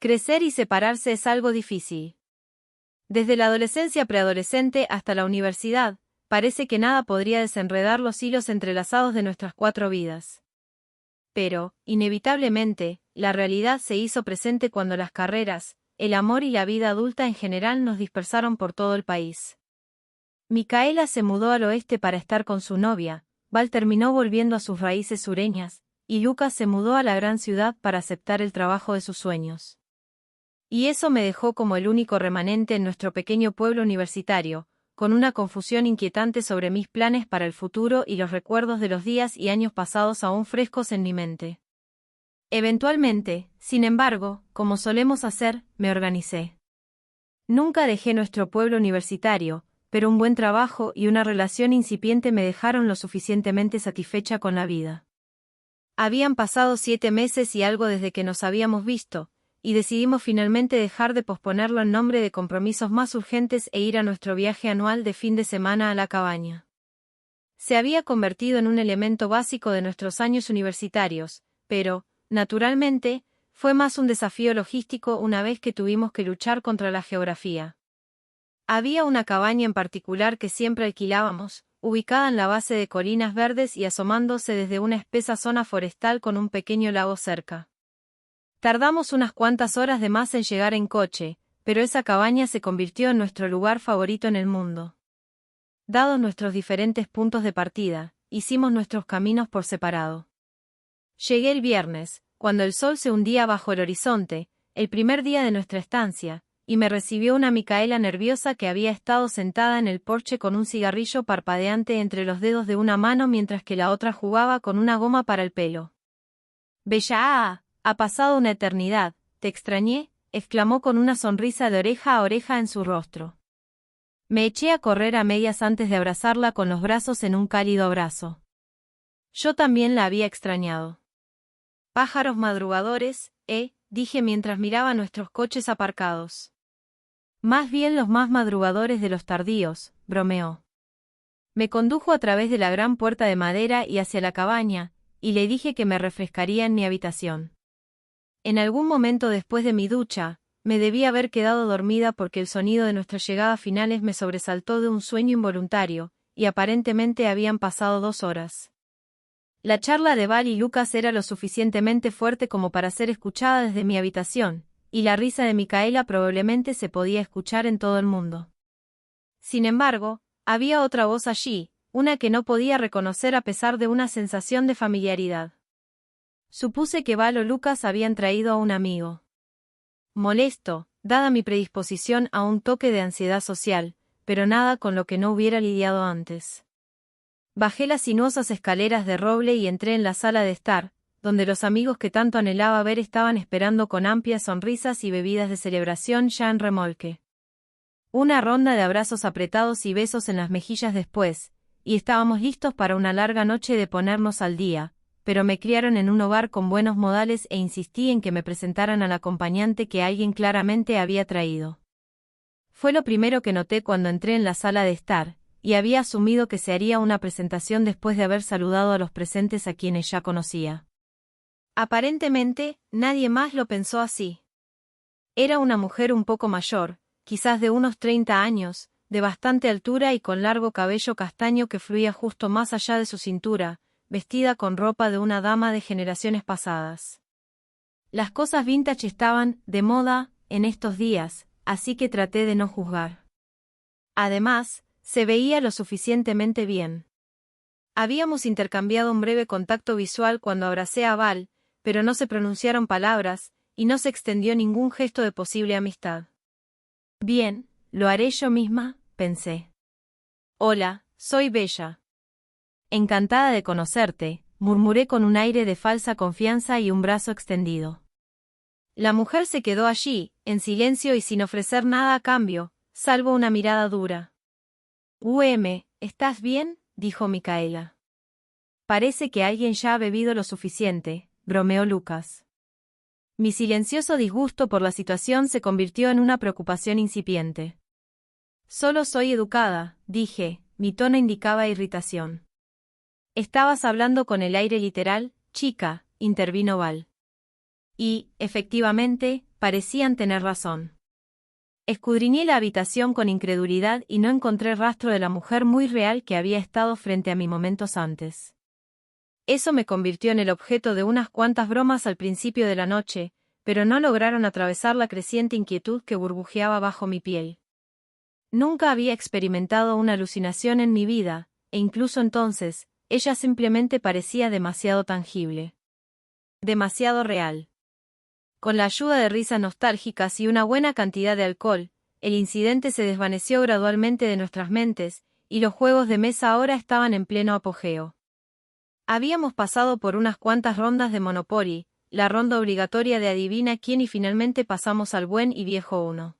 Crecer y separarse es algo difícil. Desde la adolescencia preadolescente hasta la universidad, parece que nada podría desenredar los hilos entrelazados de nuestras 4 vidas. Pero, inevitablemente, la realidad se hizo presente cuando las carreras, el amor y la vida adulta en general nos dispersaron por todo el país. Micaela se mudó al oeste para estar con su novia, Val terminó volviendo a sus raíces sureñas, y Lucas se mudó a la gran ciudad para aceptar el trabajo de sus sueños. Y eso me dejó como el único remanente en nuestro pequeño pueblo universitario, con una confusión inquietante sobre mis planes para el futuro y los recuerdos de los días y años pasados aún frescos en mi mente. Eventualmente, sin embargo, como solemos hacer, me organicé. Nunca dejé nuestro pueblo universitario, pero un buen trabajo y una relación incipiente me dejaron lo suficientemente satisfecha con la vida. Habían pasado 7 meses y algo desde que nos habíamos visto, y decidimos finalmente dejar de posponerlo en nombre de compromisos más urgentes e ir a nuestro viaje anual de fin de semana a la cabaña. Se había convertido en un elemento básico de nuestros años universitarios, pero, naturalmente, fue más un desafío logístico una vez que tuvimos que luchar contra la geografía. Había una cabaña en particular que siempre alquilábamos, ubicada en la base de colinas verdes y asomándose desde una espesa zona forestal con un pequeño lago cerca. Tardamos unas cuantas horas de más en llegar en coche, pero esa cabaña se convirtió en nuestro lugar favorito en el mundo. Dados nuestros diferentes puntos de partida, hicimos nuestros caminos por separado. Llegué el viernes, cuando el sol se hundía bajo el horizonte, el primer día de nuestra estancia, y me recibió una Micaela nerviosa que había estado sentada en el porche con un cigarrillo parpadeante entre los dedos de una mano mientras que la otra jugaba con una goma para el pelo. «Bella, ha pasado una eternidad, te extrañé», exclamó con una sonrisa de oreja a oreja en su rostro. Me eché a correr a medias antes de abrazarla con los brazos en un cálido abrazo. Yo también la había extrañado. «Pájaros madrugadores», dije mientras miraba nuestros coches aparcados. «Más bien los más madrugadores de los tardíos», bromeó. Me condujo a través de la gran puerta de madera y hacia la cabaña, y le dije que me refrescaría en mi habitación. En algún momento después de mi ducha, me debía haber quedado dormida porque el sonido de nuestra llegada finales me sobresaltó de un sueño involuntario, y aparentemente habían pasado 2 horas. La charla de Val y Lucas era lo suficientemente fuerte como para ser escuchada desde mi habitación, y la risa de Micaela probablemente se podía escuchar en todo el mundo. Sin embargo, había otra voz allí, una que no podía reconocer a pesar de una sensación de familiaridad. Supuse que Val o Lucas habían traído a un amigo. Molesto, dada mi predisposición a un toque de ansiedad social, pero nada con lo que no hubiera lidiado antes. Bajé las sinuosas escaleras de roble y entré en la sala de estar, donde los amigos que tanto anhelaba ver estaban esperando con amplias sonrisas y bebidas de celebración ya en remolque. Una ronda de abrazos apretados y besos en las mejillas después, y estábamos listos para una larga noche de ponernos al día, pero me criaron en un hogar con buenos modales e insistí en que me presentaran al acompañante que alguien claramente había traído. Fue lo primero que noté cuando entré en la sala de estar, y había asumido que se haría una presentación después de haber saludado a los presentes a quienes ya conocía. Aparentemente, nadie más lo pensó así. Era una mujer un poco mayor, quizás de unos 30 años, de bastante altura y con largo cabello castaño que fluía justo más allá de su cintura, vestida con ropa de una dama de generaciones pasadas. Las cosas vintage estaban de moda en estos días, así que traté de no juzgar. Además, se veía lo suficientemente bien. Habíamos intercambiado un breve contacto visual cuando abracé a Val, pero no se pronunciaron palabras, y no se extendió ningún gesto de posible amistad. Bien, lo haré yo misma, pensé. Hola, soy Bella. Encantada de conocerte, murmuré con un aire de falsa confianza y un brazo extendido. La mujer se quedó allí, en silencio y sin ofrecer nada a cambio, salvo una mirada dura. ¿Estás bien?, dijo Micaela. Parece que alguien ya ha bebido lo suficiente, bromeó Lucas. Mi silencioso disgusto por la situación se convirtió en una preocupación incipiente. Solo soy educada, dije, mi tono indicaba irritación. Estabas hablando con el aire literal, chica, intervino Val. Y, efectivamente, parecían tener razón. Escudriñé la habitación con incredulidad y no encontré rastro de la mujer muy real que había estado frente a mí momentos antes. Eso me convirtió en el objeto de unas cuantas bromas al principio de la noche, pero no lograron atravesar la creciente inquietud que burbujeaba bajo mi piel. Nunca había experimentado una alucinación en mi vida, e incluso entonces, ella simplemente parecía demasiado tangible. Demasiado real. Con la ayuda de risas nostálgicas y una buena cantidad de alcohol, el incidente se desvaneció gradualmente de nuestras mentes, y los juegos de mesa ahora estaban en pleno apogeo. Habíamos pasado por unas cuantas rondas de Monopoly, la ronda obligatoria de adivina quién y finalmente pasamos al buen y viejo uno.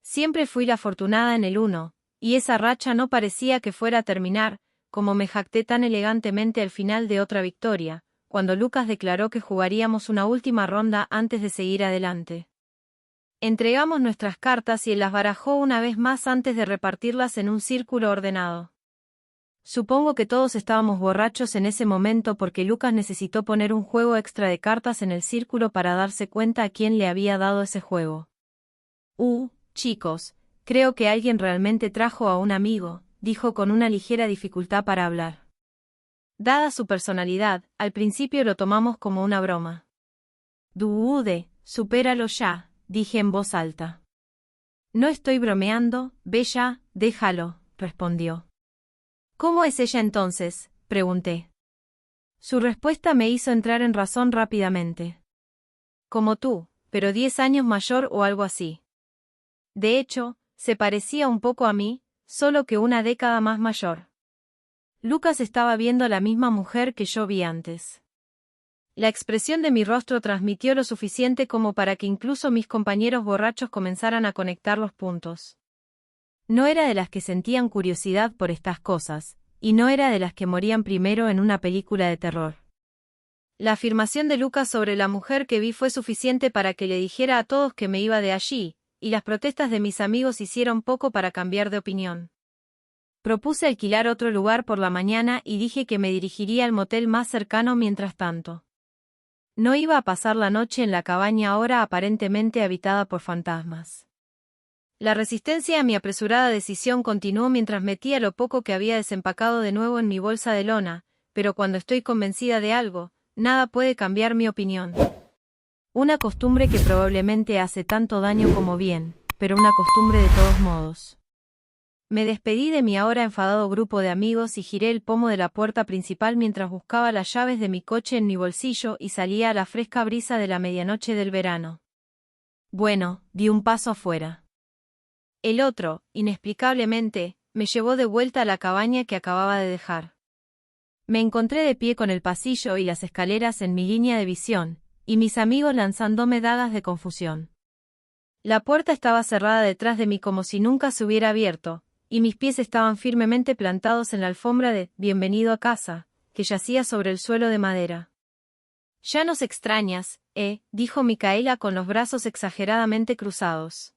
Siempre fui la afortunada en el uno, y esa racha no parecía que fuera a terminar, como me jacté tan elegantemente al final de otra victoria, cuando Lucas declaró que jugaríamos una última ronda antes de seguir adelante. Entregamos nuestras cartas y él las barajó una vez más antes de repartirlas en un círculo ordenado. Supongo que todos estábamos borrachos en ese momento porque Lucas necesitó poner un juego extra de cartas en el círculo para darse cuenta a quién le había dado ese juego. Chicos, creo que alguien realmente trajo a un amigo, dijo con una ligera dificultad para hablar. Dada su personalidad, al principio lo tomamos como una broma. Dude, supéralo ya, dije en voz alta. No estoy bromeando, Bella, déjalo, respondió. ¿Cómo es ella entonces?, pregunté. Su respuesta me hizo entrar en razón rápidamente. Como tú, pero 10 años mayor o algo así. De hecho, se parecía un poco a mí, solo que una década más mayor. Lucas estaba viendo a la misma mujer que yo vi antes. La expresión de mi rostro transmitió lo suficiente como para que incluso mis compañeros borrachos comenzaran a conectar los puntos. No era de las que sentían curiosidad por estas cosas, y no era de las que morían primero en una película de terror. La afirmación de Lucas sobre la mujer que vi fue suficiente para que le dijera a todos que me iba de allí, y las protestas de mis amigos hicieron poco para cambiar de opinión. Propuse alquilar otro lugar por la mañana y dije que me dirigiría al motel más cercano mientras tanto. No iba a pasar la noche en la cabaña ahora aparentemente habitada por fantasmas. La resistencia a mi apresurada decisión continuó mientras metía lo poco que había desempacado de nuevo en mi bolsa de lona, pero cuando estoy convencida de algo, nada puede cambiar mi opinión. Una costumbre que probablemente hace tanto daño como bien, pero una costumbre de todos modos. Me despedí de mi ahora enfadado grupo de amigos y giré el pomo de la puerta principal mientras buscaba las llaves de mi coche en mi bolsillo y salía a la fresca brisa de la medianoche del verano. Bueno, di un paso afuera. El otro, inexplicablemente, me llevó de vuelta a la cabaña que acababa de dejar. Me encontré de pie con el pasillo y las escaleras en mi línea de visión, y mis amigos lanzándome dagas de confusión. La puerta estaba cerrada detrás de mí como si nunca se hubiera abierto, y mis pies estaban firmemente plantados en la alfombra de «Bienvenido a casa», que yacía sobre el suelo de madera. «Ya nos extrañas, dijo Micaela con los brazos exageradamente cruzados.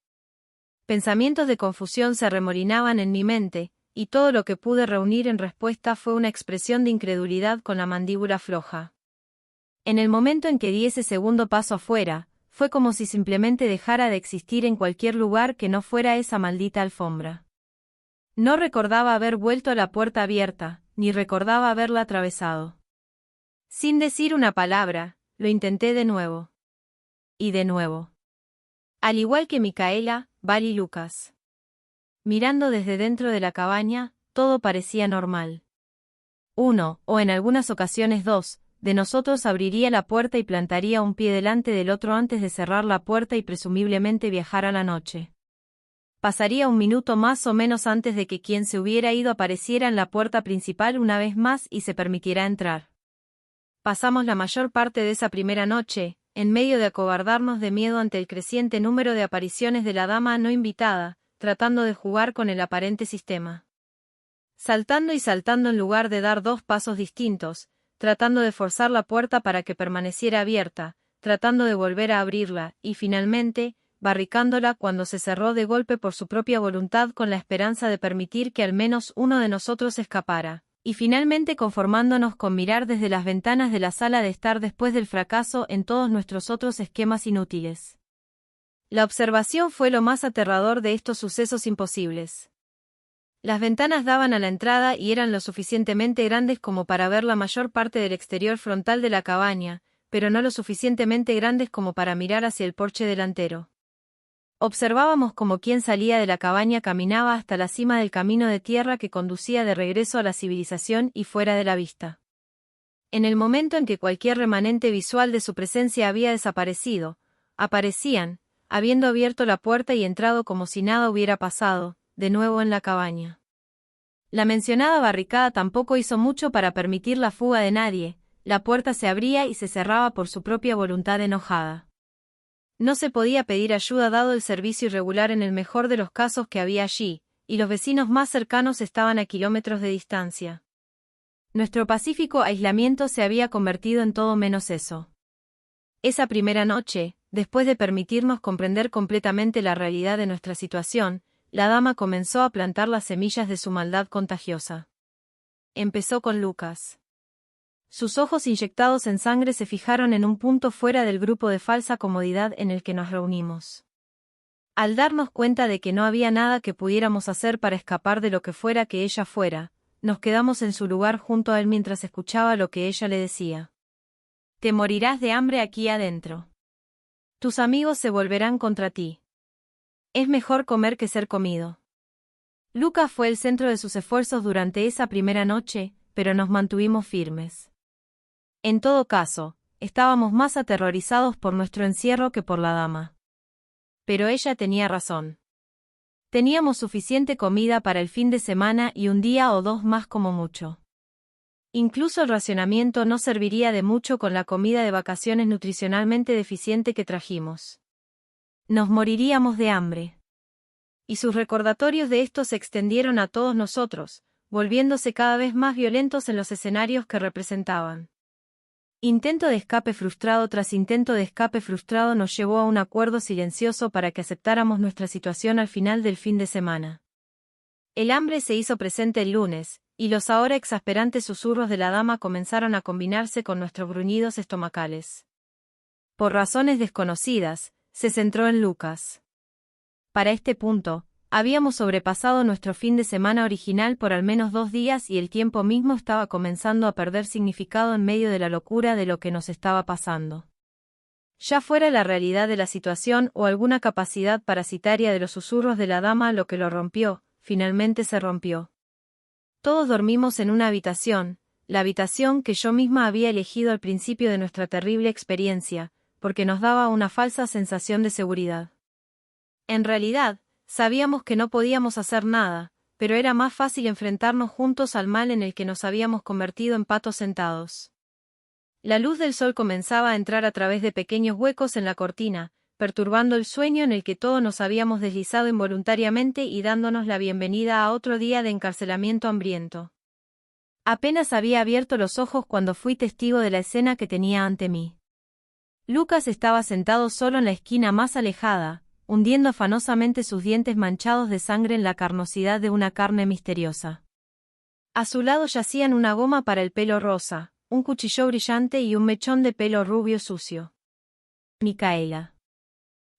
Pensamientos de confusión se arremolinaban en mi mente, y todo lo que pude reunir en respuesta fue una expresión de incredulidad con la mandíbula floja. En el momento en que di ese segundo paso afuera, fue como si simplemente dejara de existir en cualquier lugar que no fuera esa maldita alfombra. No recordaba haber vuelto a la puerta abierta, ni recordaba haberla atravesado. Sin decir una palabra, lo intenté de nuevo. Y de nuevo. Al igual que Micaela, Val y Lucas. Mirando desde dentro de la cabaña, todo parecía normal. Uno, o en algunas ocasiones dos, de nosotros abriría la puerta y plantaría un pie delante del otro antes de cerrar la puerta y presumiblemente viajar a la noche. Pasaría un minuto más o menos antes de que quien se hubiera ido apareciera en la puerta principal una vez más y se permitiera entrar. Pasamos la mayor parte de esa primera noche, en medio de acobardarnos de miedo ante el creciente número de apariciones de la dama no invitada, tratando de jugar con el aparente sistema. Saltando y saltando en lugar de dar 2 pasos distintos, tratando de forzar la puerta para que permaneciera abierta, tratando de volver a abrirla, y finalmente, barricándola cuando se cerró de golpe por su propia voluntad con la esperanza de permitir que al menos uno de nosotros escapara, y finalmente conformándonos con mirar desde las ventanas de la sala de estar después del fracaso en todos nuestros otros esquemas inútiles. La observación fue lo más aterrador de estos sucesos imposibles. Las ventanas daban a la entrada y eran lo suficientemente grandes como para ver la mayor parte del exterior frontal de la cabaña, pero no lo suficientemente grandes como para mirar hacia el porche delantero. Observábamos como quien salía de la cabaña caminaba hasta la cima del camino de tierra que conducía de regreso a la civilización y fuera de la vista. En el momento en que cualquier remanente visual de su presencia había desaparecido, aparecían, habiendo abierto la puerta y entrado como si nada hubiera pasado, de nuevo en la cabaña. La mencionada barricada tampoco hizo mucho para permitir la fuga de nadie, la puerta se abría y se cerraba por su propia voluntad enojada. No se podía pedir ayuda dado el servicio irregular en el mejor de los casos que había allí, y los vecinos más cercanos estaban a kilómetros de distancia. Nuestro pacífico aislamiento se había convertido en todo menos eso. Esa primera noche, después de permitirnos comprender completamente la realidad de nuestra situación, la dama comenzó a plantar las semillas de su maldad contagiosa. Empezó con Lucas. Sus ojos inyectados en sangre se fijaron en un punto fuera del grupo de falsa comodidad en el que nos reunimos. Al darnos cuenta de que no había nada que pudiéramos hacer para escapar de lo que fuera que ella fuera, nos quedamos en su lugar junto a él mientras escuchaba lo que ella le decía. Te morirás de hambre aquí adentro. Tus amigos se volverán contra ti. Es mejor comer que ser comido. Lucas fue el centro de sus esfuerzos durante esa primera noche, pero nos mantuvimos firmes. En todo caso, estábamos más aterrorizados por nuestro encierro que por la dama. Pero ella tenía razón. Teníamos suficiente comida para el fin de semana y un día o dos más como mucho. Incluso el racionamiento no serviría de mucho con la comida de vacaciones nutricionalmente deficiente que trajimos. Nos moriríamos de hambre. Y sus recordatorios de esto se extendieron a todos nosotros, volviéndose cada vez más violentos en los escenarios que representaban. Intento de escape frustrado tras intento de escape frustrado nos llevó a un acuerdo silencioso para que aceptáramos nuestra situación al final del fin de semana. El hambre se hizo presente el lunes, y los ahora exasperantes susurros de la dama comenzaron a combinarse con nuestros gruñidos estomacales. Por razones desconocidas, se centró en Lucas. Para este punto, habíamos sobrepasado nuestro fin de semana original por al menos 2 días y el tiempo mismo estaba comenzando a perder significado en medio de la locura de lo que nos estaba pasando. Ya fuera la realidad de la situación o alguna capacidad parasitaria de los susurros de la dama lo que lo rompió, finalmente se rompió. Todos dormimos en una habitación, la habitación que yo misma había elegido al principio de nuestra terrible experiencia, porque nos daba una falsa sensación de seguridad. En realidad, sabíamos que no podíamos hacer nada, pero era más fácil enfrentarnos juntos al mal en el que nos habíamos convertido en patos sentados. La luz del sol comenzaba a entrar a través de pequeños huecos en la cortina, perturbando el sueño en el que todos nos habíamos deslizado involuntariamente y dándonos la bienvenida a otro día de encarcelamiento hambriento. Apenas había abierto los ojos cuando fui testigo de la escena que tenía ante mí. Lucas estaba sentado solo en la esquina más alejada, hundiendo afanosamente sus dientes manchados de sangre en la carnosidad de una carne misteriosa. A su lado yacían una goma para el pelo rosa, un cuchillo brillante y un mechón de pelo rubio sucio. Micaela.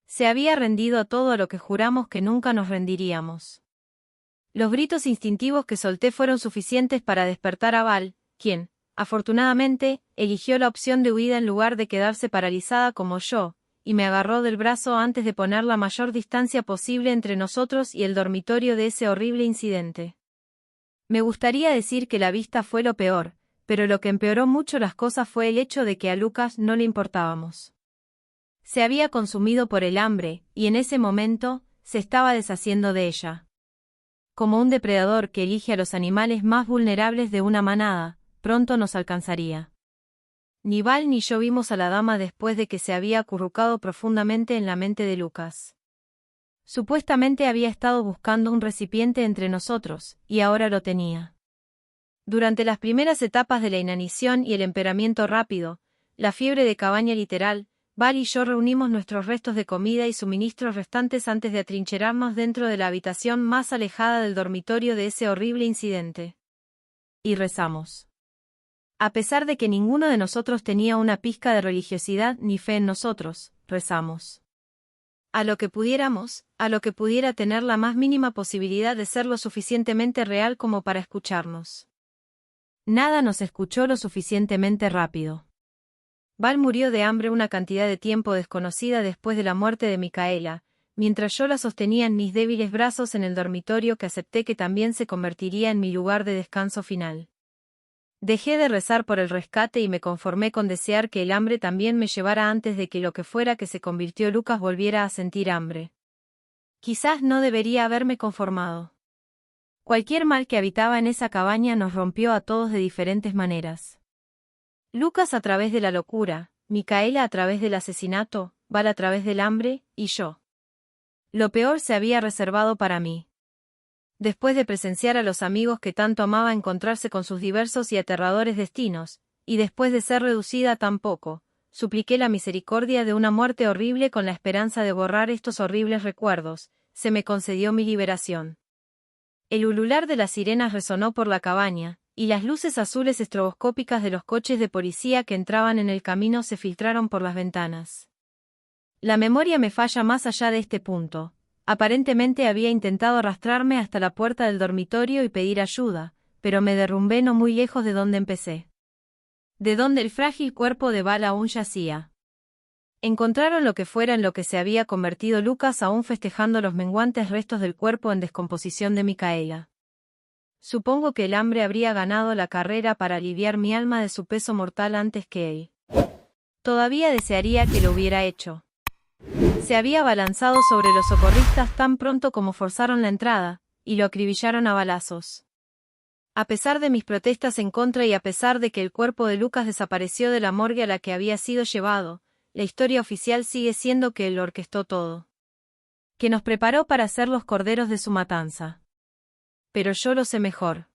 Se había rendido a todo a lo que juramos que nunca nos rendiríamos. Los gritos instintivos que solté fueron suficientes para despertar a Val, quien, afortunadamente, eligió la opción de huida en lugar de quedarse paralizada como yo, y me agarró del brazo antes de poner la mayor distancia posible entre nosotros y el dormitorio de ese horrible incidente. Me gustaría decir que la vista fue lo peor, pero lo que empeoró mucho las cosas fue el hecho de que a Lucas no le importábamos. Se había consumido por el hambre, y en ese momento, se estaba deshaciendo de ella. Como un depredador que elige a los animales más vulnerables de una manada, pronto nos alcanzaría. Ni Val ni yo vimos a la dama después de que se había acurrucado profundamente en la mente de Lucas. Supuestamente había estado buscando un recipiente entre nosotros, y ahora lo tenía. Durante las primeras etapas de la inanición y el empeoramiento rápido, la fiebre de cabaña literal, Val y yo reunimos nuestros restos de comida y suministros restantes antes de atrincherarnos dentro de la habitación más alejada del dormitorio de ese horrible incidente. Y rezamos. A pesar de que ninguno de nosotros tenía una pizca de religiosidad ni fe en nosotros, rezamos. a lo que pudiera tener la más mínima posibilidad de ser lo suficientemente real como para escucharnos. Nada nos escuchó lo suficientemente rápido. Val murió de hambre una cantidad de tiempo desconocida después de la muerte de Micaela, mientras yo la sostenía en mis débiles brazos en el dormitorio que acepté que también se convertiría en mi lugar de descanso final. Dejé de rezar por el rescate y me conformé con desear que el hambre también me llevara antes de que lo que fuera que se convirtió Lucas volviera a sentir hambre. Quizás no debería haberme conformado. Cualquier mal que habitaba en esa cabaña nos rompió a todos de diferentes maneras. Lucas a través de la locura, Micaela a través del asesinato, Val a través del hambre, y yo. Lo peor se había reservado para mí. Después de presenciar a los amigos que tanto amaba encontrarse con sus diversos y aterradores destinos, y después de ser reducida a tan poco, supliqué la misericordia de una muerte horrible con la esperanza de borrar estos horribles recuerdos, se me concedió mi liberación. El ulular de las sirenas resonó por la cabaña, y las luces azules estroboscópicas de los coches de policía que entraban en el camino se filtraron por las ventanas. La memoria me falla más allá de este punto. Aparentemente había intentado arrastrarme hasta la puerta del dormitorio y pedir ayuda, pero me derrumbé no muy lejos de donde empecé. De donde el frágil cuerpo de Val aún yacía. Encontraron lo que fuera en lo que se había convertido Lucas aún festejando los menguantes restos del cuerpo en descomposición de Micaela. Supongo que el hambre habría ganado la carrera para aliviar mi alma de su peso mortal antes que él. Todavía desearía que lo hubiera hecho. Se había abalanzado sobre los socorristas tan pronto como forzaron la entrada, y lo acribillaron a balazos. A pesar de mis protestas en contra y a pesar de que el cuerpo de Lucas desapareció de la morgue a la que había sido llevado, la historia oficial sigue siendo que él lo orquestó todo. Que nos preparó para ser los corderos de su matanza. Pero yo lo sé mejor.